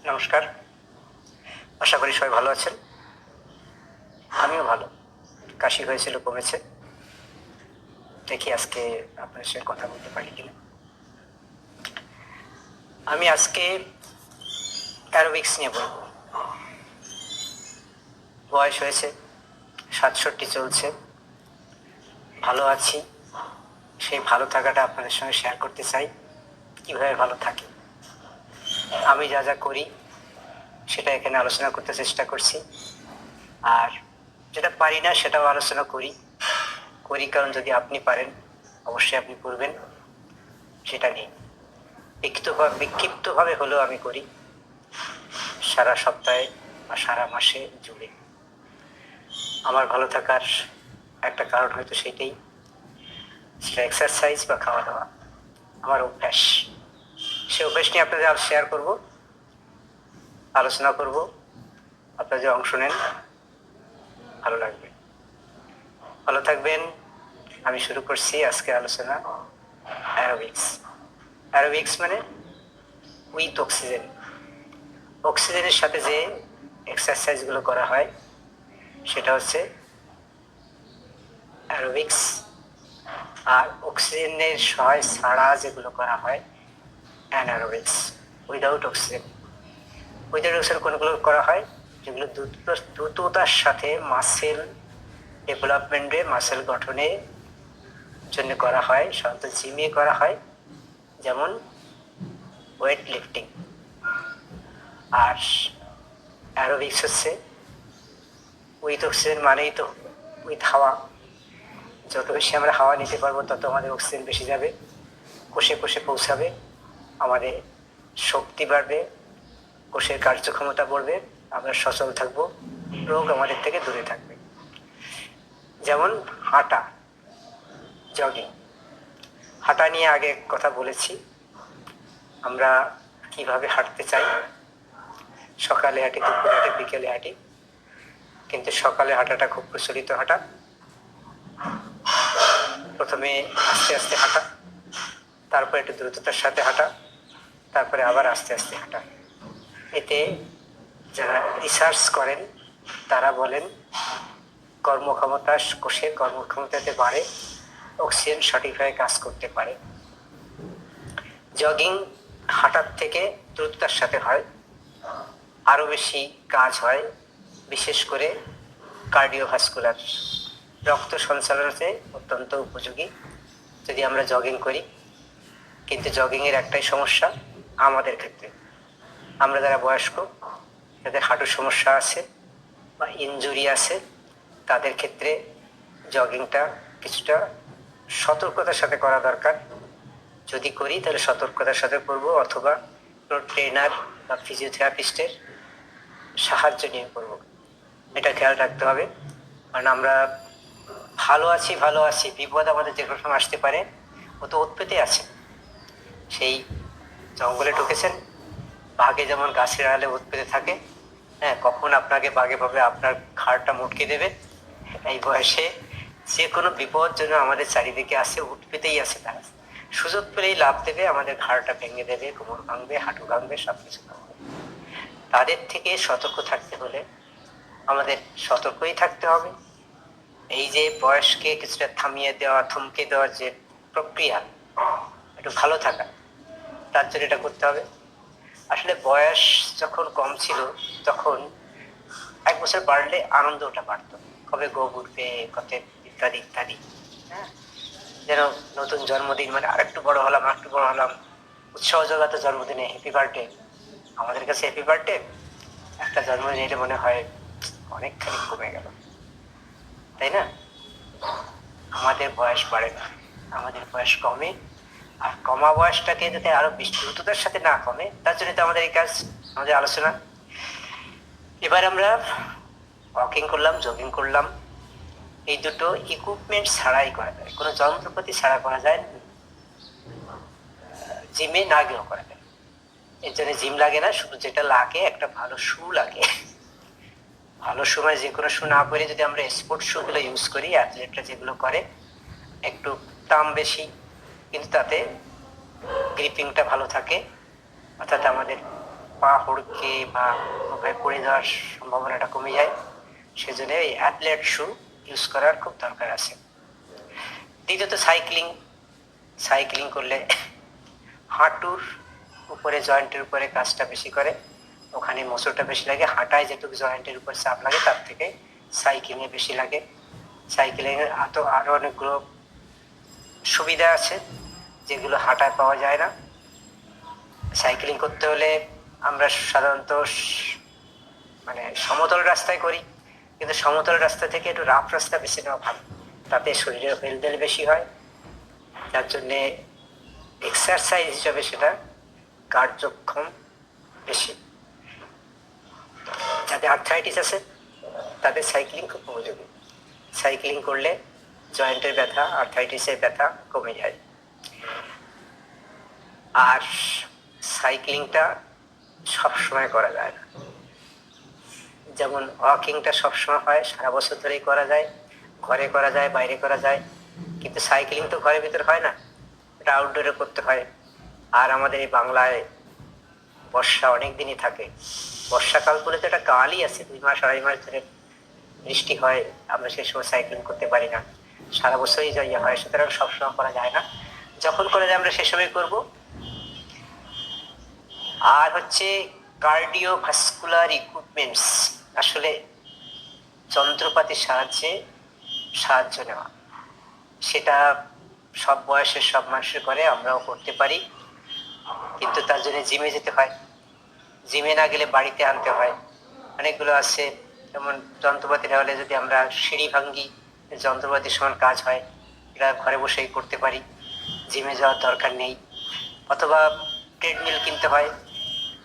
নমস্কার, আশা করি সবাই ভালো আছেন। আমিও ভালো। কাশি হয়েছিল, কমেছে। দেখি আজকে আপনার সাথে কথা বলতে পারি কিনা। আমি আজকে অ্যারোবিক্স নিয়ে বলবো। বয়স হয়েছে 67 চলছে, ভালো আছি। সেই ভালো থাকাটা আপনাদের সঙ্গে শেয়ার করতে চাই, কিভাবে ভালো থাকি। আমি যা যা করি সেটা এখানে আলোচনা করতে চেষ্টা করছি, আর যেটা পারি না সেটাও আলোচনা করি। কারণ যদি আপনি পারেন অবশ্যই আপনি করবেন, সেটা নেই। বিক্ষিপ্তভাবে হলেও আমি করি, সারা সপ্তাহে বা সারা মাসে জুড়ে। আমার ভালো থাকার একটা কারণ হয়তো সেটাই, সেটা এক্সারসাইজ বা খাওয়া দাওয়া, আমার অভ্যাস। সে অভ্যাস নিয়ে আপনাদের আজ শেয়ার করব, আলোচনা করব। আপনারা যে অংশ নেন, ভালো লাগবে। ভালো থাকবেন। আমি শুরু করছি আজকে আলোচনা অ্যারোবিক্স। অ্যারোবিক্স মানে উইথ অক্সিজেন। অক্সিজেনের সাথে যে এক্সারসাইজগুলো করা হয় সেটা হচ্ছে অ্যারোবিক্স। আর অক্সিজেনের সহায় ছাড়া যেগুলো করা হয় অ্যানারোবিক্স, উইদাউট অক্সিজেন। উইদাউট অক্সিজেন কোনগুলো করা হয়, যেগুলো দ্রুততার সাথে মাসেল ডেভেলপমেন্টে, মাসেল গঠনের জন্য করা হয়, সাধারণত জিমে করা হয়, যেমন ওয়েট লিফটিং। আর অ্যারোবিক্স হচ্ছে উইথ অক্সিজেন, মানেই তো উইথ হাওয়া। যত বেশি আমরা হাওয়া নিতে পারবো তত আমাদের অক্সিজেন বেশি যাবে, কোষে কোষে পৌঁছাবে, আমাদের শক্তি বাড়বে, কোষের কার্যক্ষমতা বাড়বে, আমরা সচল থাকবো, রোগ আমাদের থেকে দূরে থাকবে। যেমন হাঁটা, জগিং। হাঁটা নিয়ে আগে কথা বলেছি, আমরা কিভাবে হাঁটতে চাই। সকালে হাঁটি, দুপুরে হাঁটি, বিকেলে হাঁটি। কিন্তু সকালে হাঁটাটা খুব প্রচলিত হাঁটা। প্রথমে আস্তে আস্তে হাঁটা, তারপরে একটু দ্রুততার সাথে হাঁটা, তারপরে আবার আস্তে আস্তে হাঁটা। এতে যারা রিসার্চ করেন তারা বলেন কর্মক্ষমতা, কোষের কর্মক্ষমতাতে বাড়ে, অক্সিজেন সঠিকভাবে কাজ করতে পারে। জগিং হাঁটার থেকে দ্রুততার সাথে হয়, আরও বেশি কাজ হয়, বিশেষ করে কার্ডিওভাস্কুলার, রক্ত সঞ্চালনে অত্যন্ত উপযোগী যদি আমরা জগিং করি। কিন্তু জগিংয়ের একটাই সমস্যা আমাদের ক্ষেত্রে, আমরা যারা বয়স্ক, যাদের হাঁটুর সমস্যা আছে বা ইনজুরি আছে, তাদের ক্ষেত্রে জগিংটা কিছুটা সতর্কতার সাথে করা দরকার। যদি করি তাহলে সতর্কতার সাথে করব, অথবা কোনো ট্রেনার বা ফিজিওথেরাপিস্টের সাহায্য নিয়ে করব। এটা খেয়াল রাখতে হবে, কারণ আমরা ভালো আছি, বিপদ আমাদের যে কোনো সময় আসতে পারে। ও তো উৎপেতে আছে, সেই জঙ্গলে ঢুকেছেন, বাঘে যেমন গাছের আড়ালে উৎপেতে থাকে, হ্যাঁ, কখন আপনাকে বাঘে ভাবে আপনার ঘাড়টা মুটকে দেবে। এই বয়সে যে কোনো বিপদ যেন আমাদের চারিদিকে আসে, উৎপেতেই আছে তারা। সুযোগ পেলেই লাভ দেবে, আমাদের ঘাড়টা ভেঙে দেবে, কোমর ভাঙবে, হাঁটু ভাঙবে, সবকিছু ভাঙবে। তাদের থেকে সতর্ক থাকতে হলে আমাদের সতর্কই থাকতে হবে। এই যে বয়সকে কিছুটা থামিয়ে দেওয়া, থমকে দেওয়ার যে প্রক্রিয়া, একটু ভালো থাকা, তার জন্য এটা করতে হবে। আসলে বয়স যখন কম ছিল তখন 1 বছর বাড়লে আনন্দটা বাড়তো, কবে গোপ উঠবে, কত ইত্যাদি ইত্যাদি। হ্যাঁ, যেন নতুন জন্মদিন, মানে আরেকটু বড় হলাম, আরেকটু বড় হলাম, উৎসাহ জগাতো জন্মদিনে হ্যাপি বার্থডে। আমাদের কাছে হ্যাপি বার্থডে একটা জন্মদিন এলে মনে হয় অনেকখানি কমে গেল, তাই না? আমাদের বয়স বাড়ে না, আমাদের বয়স কমে। আর কমা বয়সটাকে যাতে আরো দ্রুততার সাথে না কমে, তার জন্য তো আমাদের এই কাজ, আমাদের আলোচনা। এবার আমরা ওয়াকিং করলাম, জগিং করলাম, এই দুটো ইকুইপমেন্ট ছাড়াই করা যায়, কোনো যন্ত্রপাতি ছাড়া করা যায়, জিমে না গিয়েও করা যায়। এর জন্য জিম লাগে না, শুধু যেটা লাগে একটা ভালো শু লাগে। ভালো সময় যে কোনো শু না পরে যদি আমরা স্পোর্টস শু গুলো ইউজ করি, অ্যাথলেটরা যেগুলো করে, একটু দাম বেশি, কিন্তু তাতে গ্রিপিংটা ভালো থাকে, অর্থাৎ আমাদের পা হুড়কে বা কোনোভাবে পড়ে যাওয়ার সম্ভাবনাটা কমে যায়। সেজন্য এই অ্যাথলেট শু ইউজ করার খুব দরকার আছে। দ্বিতীয়ত সাইক্লিং করলে হাঁটুর উপরে, জয়েন্টের উপরে কাজটা বেশি করে, ওখানে মসলটা বেশি লাগে। হাঁটায় যেটুকু জয়েন্টের উপর চাপ লাগে তার থেকে সাইক্লিংয়ে বেশি লাগে। সাইক্লিংয়ের আরো অনেকগুলো সুবিধা আছে যেগুলো হাঁটায় পাওয়া যায় না। সাইক্লিং করতে হলে আমরা সাধারণত মানে সমতল রাস্তায় করি, কিন্তু সমতল রাস্তা থেকে একটু রাফ রাস্তা বেছে নেওয়া ভালো, তাতে শরীরের হেলদোল বেশি হয়। যার জন্যে এক্সারসাইজ হিসাবে সেটা কার্যক্ষম বেশি। যাদের আর্থ্রাইটিস আছে তাদের সাইক্লিং খুব উপযোগী। সাইক্লিং করলে জয়েন্টের ব্যথা, আর্থ্রাইটিসের ব্যথা কমে যায়। আর সাইক্লিংটা সবসময় করা যায় না, যেমন ওয়াকিংটা সবসময় হয়, সারা বছর ধরেই করা যায়, ঘরে করা যায়, বাইরে করা যায়। কিন্তু সাইক্লিং তো ঘরের ভিতর হয় না, এটা আউটডোরে করতে হয়। আর আমাদের এই বাংলায় বর্ষা অনেক দিনই থাকে। বর্ষাকাল বলে তো একটা কালই আছে, 2 মাস 2.5 মাস ধরে বৃষ্টি হয়, আমরা সেই সময় সাইক্লিং করতে পারি না, সারা বছরই যাইয়া হয়, সুতরাং সবসময় করা যায় না। যখন করে যায় আমরা সে সময় করবো। আর হচ্ছে কার্ডিওভাস্কুলার ইকুইপমেন্টস, আসলে যন্ত্রপাতির সাহায্য নেওয়া, সেটা সব বয়সের সব মানুষের করে, আমরাও করতে পারি, কিন্তু তার জন্য জিমে যেতে হয়। জিমে না গেলে বাড়িতে আনতে হয়। অনেকগুলো আছে, যেমন যন্ত্রপাতি হলে যদি আমরা সিঁড়ি ভাঙ্গি, যন্ত্রপাতির সমান কাজ হয়, এটা ঘরে বসেই করতে পারি, জিমে যাওয়ার দরকার নেই। অথবা ট্রেডমিল কিনতে হয়,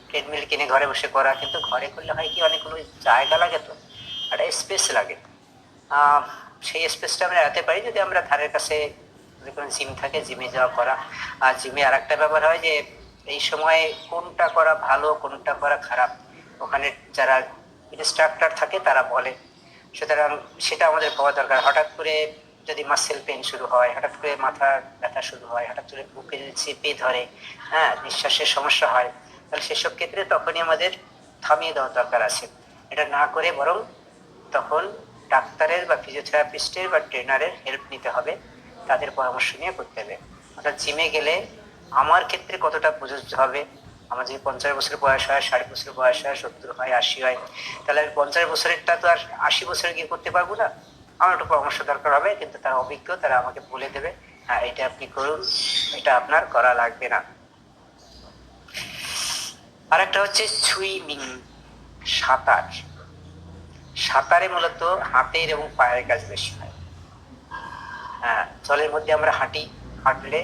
ট্রেডমিল কিনে ঘরে বসে করা, কিন্তু ঘরে করলে হয় কি অনেকগুলো জায়গা লাগে, তো একটা স্পেস লাগে। সেই স্পেসটা আমরা এড়াতে পারি যদি আমরা ধারের কাছে যদি কোনো জিম থাকে, জিমে যাওয়া করা। আর জিমে আর একটা ব্যাপার হয় যে এই সময় কোনটা করা ভালো কোনটা করা খারাপ, ওখানে যারা ইনস্ট্রাক্টর থাকে তারা বলে, সুতরাং সেটা আমাদের পাওয়া দরকার। হঠাৎ করে যদি মাসেল পেন শুরু হয়, হঠাৎ করে মাথার ব্যথা শুরু হয়, হঠাৎ করে বুকে যদি চেপে ধরে, নিঃশ্বাসের সমস্যা হয়, তাহলে সেসব ক্ষেত্রে তখনই আমাদের থামিয়ে দেওয়ার দরকার আছে। এটা না করে বরং তখন ডাক্তারের বা ফিজিওথেরাপিস্টের বা ট্রেনারের হেল্প নিতে হবে, তাদের পরামর্শ নিয়ে করতে হবে। অর্থাৎ জিমে গেলে আমার ক্ষেত্রে কতটা প্রযোজ্য হবে, আমার যদি 50 বছর বয়স হয়, 60 বছর বয়স হয়, 70 হয়, 80 হয়, তাহলে আমি 50 বছরেরটা তো আর 80 বছরে গিয়ে করতে পারবো না। আমার একটু পরামর্শ দরকার হবে, কিন্তু তারা অভিজ্ঞ, তারা আমাকে বলে দেবে, হ্যাঁ এটা আপনি করুন, এটা আপনার করা লাগবে না। আর একটা হচ্ছে সুইমিং, সাঁতার। সাঁতারে মূলত হাতের এবং পায়ের কাজ বেশি হয়। জলের মধ্যে আমরা হাঁটলে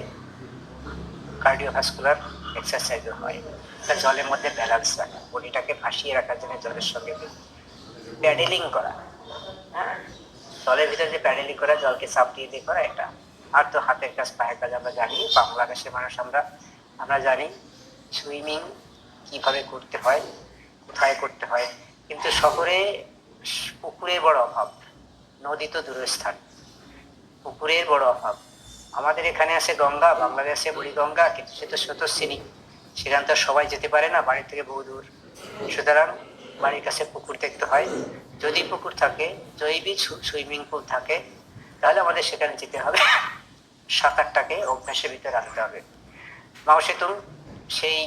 কার্ডিওভাস্কুলার এক্সারসাইজ হয়। এটা জলের মধ্যে ব্যালেন্স রাখা, বডিটাকে ভাসিয়ে রাখার জন্য জলের সঙ্গে প্যাডেলিং করা। জলের ভিতরে যে প্যাডেলিং করা, জলকে চাপ দিয়ে দিয়ে করা, এটা। আর তো হাতের কাজ, পায়ের কাজ আমরা জানি, বাংলাদেশের মানুষ আমরা জানি সুইমিং কিভাবে করতে হয়, কোথায় করতে হয়। কিন্তু শহরে পুকুরের বড় অভাব, নদী তো দূরস্থান, পুকুরের বড় অভাব। আমাদের এখানে আছে গঙ্গা, বাংলাদেশে বুড়িগঙ্গা, কিন্তু সে তো স্রোতস্বিনী, সেখানে তো সবাই যেতে পারে না, বাড়ি থেকে বহু দূর। সুতরাং বাড়ির কাছে পুকুর দেখতে হয়। যদি পুকুর থাকে, জৈবিক সুইমিং পুল থাকে, তাহলে আমাদের সেখানে যেতে হবে, সাঁতারটাকে অভ্যাসের ভিতরে রাখতে হবে। মাও সেতুং সেই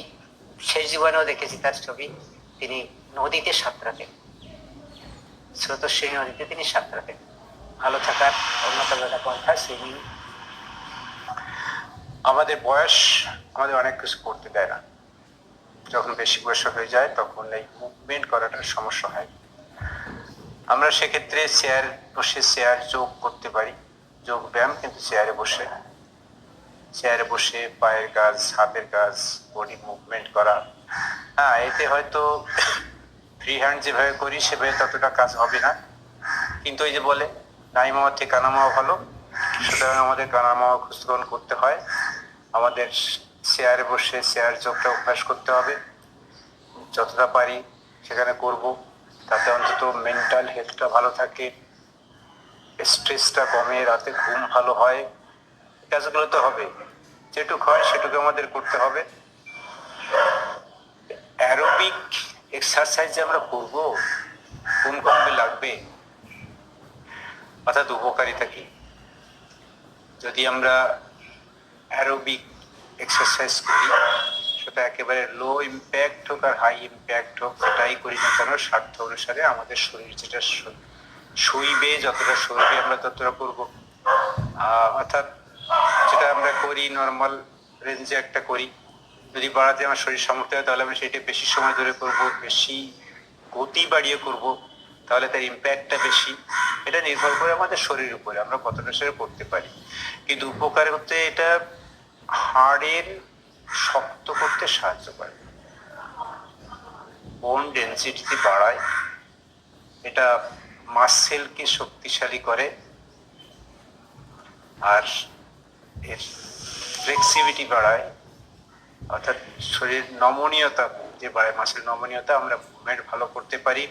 শেষ জীবনেও দেখেছি তার ছবি, তিনি নদীতে সাঁতরাতেন, স্রোতস্বিনী নদীতে তিনি সাঁতরাতেন। ভালো থাকার অন্যতম একটা পন্থা সুইমিং। আমাদের বয়স আমাদের অনেক কিছু করতে দেয় না, যখন বেশি বয়স হয়ে যায় তখন এই মুভমেন্ট করাটার সমস্যা হয়। আমরা সেক্ষেত্রে চেয়ার যোগ করতে পারি, যোগ ব্যায়াম, কিন্তু চেয়ারে বসে পায়ের কাজ, হাতের কাজ, বডি মুভমেন্ট করা। এতে হয়তো ফ্রি হ্যান্ড যেভাবে করি সেভাবে ততটা কাজ হবে না, কিন্তু ওই যে বলে নাই মাওয়া থেকে কানা মাওয়া ভালো, সুতরাং আমাদের কানা মাওয়া গ্রহণ করতে হয়। আমাদের চেয়ারে বসে চেয়ার যোগটা অভ্যাস করতে হবে, যতটা পারি সেখানে করব, তাতে অন্তত মেন্টাল হেলথটা ভালো থাকে, স্ট্রেসটা কমে, রাতে ঘুম ভালো হয়। কাজগুলো তো হবে, যেটুকু হয় সেটুকু আমাদের করতে হবে। অ্যারোবিক এক্সারসাইজ যে আমরা করব কোন কমবে লাগবে, অর্থাৎ উপকারিতা কি। যদি আমরা অ্যারোবিক এক্সারসাইজ করি সেটা একেবারে লো ইম্প্যাক্ট হোক আর হাই ইম্প্যাক্ট হোক, সেটাই করি না কেন স্বার্থ অনুসারে আমাদের শরীর যেটা সইবে, যতটা সইবে আমরা ততটা করবো। অর্থাৎ যেটা আমরা করি নর্মাল রেঞ্জে একটা করি, যদি বাড়াতে আমার শরীর সামর্থ্য হয় তাহলে আমি সেটা বেশি সময় ধরে করব, বেশি গতি বাড়িয়ে করব, তাহলে তার ইম্প্যাক্টটা বেশি। এটা নির্ভর করে আমাদের শরীরের উপরে আমরা কতটা সেটা করতে পারি। কিন্তু উপকার হতে এটা হাড়ের শক্ত করতে সাহায্য করে, বোন ডেনসিটি বাড়ায়, এটা মাসেলকে শক্তিশালী করে, আর এর ফ্লেক্সিবিলিটি বাড়ায়, অর্থাৎ শরীর নমনীয়তা যে বাড়ায়, মাসেল নমনীয়তা, আমরা মুভমেন্ট ভালো করতে পারি।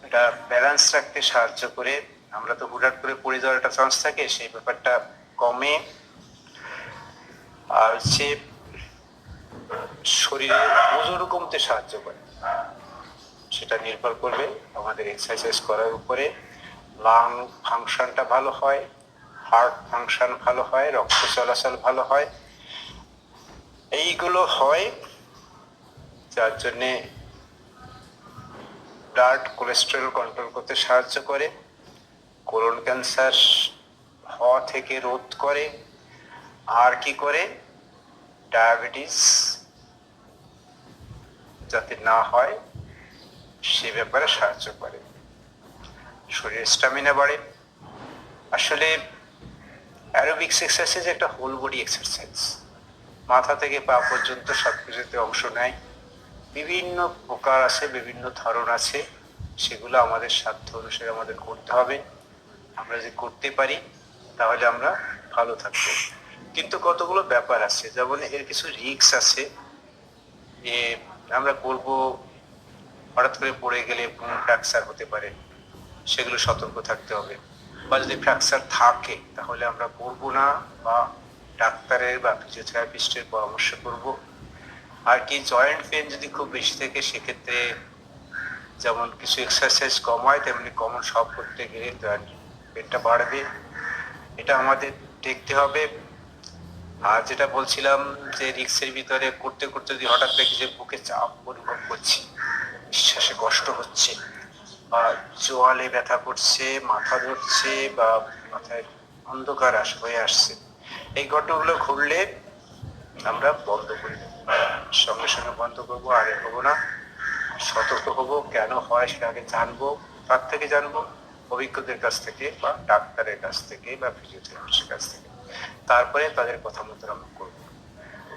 এটা ব্যালেন্স রাখতে সাহায্য করে, আমরা তো হুটহাট করে পড়ে যাওয়ার একটা চান্স থাকে, সেই ব্যাপারটা কমে। আর হচ্ছে শরীরের ওজন কমতে সাহায্য করে, সেটা নির্ভর করবে আমাদের এক্সারসাইজ করার উপরে। লাং ফাংশনটা ভালো হয়, হার্ট ফাংশন ভালো হয়, রক্ত চলাচল ভালো হয়, এইগুলো হয় যার জন্যে ব্লাড কোলেস্টেরল কন্ট্রোল করতে সাহায্য করে, কোলন ক্যান্সার হওয়া থেকে রোধ করে, আর কি করে ডায়াবেটিস যাতে না হয় সে ব্যাপারে সাহায্য করে, শরীরের স্ট্যামিনা বাড়ে। আসলে অ্যারোবিক্স এক্সারসাইজ একটা হোল বডি এক্সারসাইজ, মাথা থেকে পা পর্যন্ত সবকিছুতে অংশ নেয়। বিভিন্ন প্রকার আছে, বিভিন্ন ধরন আছে, সেগুলো আমাদের সাধ্য অনুসারে আমাদের করতে হবে। আমরা যদি করতে পারি তাহলে আমরা ভালো থাকবো। কিন্তু কতগুলো ব্যাপার আছে, যেমন এর কিছু রিস্ক আছে, যে আমরা করবো হঠাৎ করে পড়ে গেলে ফ্র্যাকচার হতে পারে, সেগুলো সতর্ক থাকতে হবে। বা যদি ফ্র্যাকচার থাকে তাহলে আমরা করবো না, বা ডাক্তারের বা ফিজিওথেরাপিস্টের পরামর্শ করব। আর কি জয়েন্ট পেন যদি খুব বেশি থাকে সেক্ষেত্রে যেমন কিছু এক্সারসাইজ কম হয়, তেমনি কমন সব করতে গেলে জয়েন্ট পেনটা বাড়বে, এটা আমাদের দেখতে হবে। আর যেটা বলছিলাম যে রিক্সের ভিতরে করতে করতে যদি হঠাৎ দেখি যে বুকে চাপ অনুভব করছি, নিঃশ্বাসে কষ্ট হচ্ছে, বা চোয়ালে ব্যথা করছে, মাথা ধরছে, বা মাথায় অন্ধকার হয়ে আসছে, এই ঘটনাগুলো ঘুরলে আমরা বন্ধ করি, সঙ্গে সঙ্গে বন্ধ করবো, আর হবো না, সতর্ক হবো। কেন হয় সেটা আগে জানবো, তার থেকে জানবো অভিজ্ঞদের কাছ থেকে, বা ডাক্তারের কাছ থেকে, বা ফিজিওথেরাপিস্টের কাছ থেকে, তারপরে তাদের কথা মতো আমরা করবো।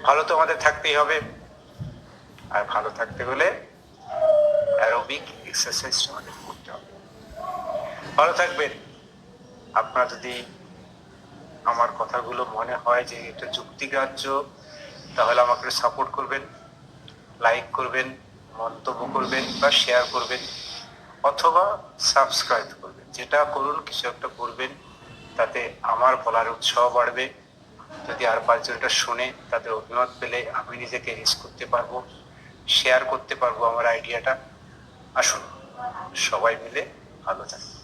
ভালো তো আমাদের থাকতেই হবে, আর ভালো থাকতে হলে অ্যারোবিক এক্সারসাইজ আমাদের করতে হবে। ভালো থাকবেন। আপনারা যদি আমার কথাগুলো মনে হয় যে এটা যুক্তিগ্রাহ্য, তাহলে আমাকে সাপোর্ট করবেন, লাইক করবেন, মন্তব্য করবেন, বা শেয়ার করবেন, অথবা সাবস্ক্রাইব করবেন। যেটা করুন, কিছু একটা করবেন, তাতে আমার বলার উৎসাহ বাড়বে। যদি আর পাঁচজনটা শুনে তাদের অভিমত পেলে আমি নিজেকে রিচ করতে পারবো, শেয়ার করতে পারবো আমার আইডিয়াটা। আসুন সবাই মিলে ভালো থাকি।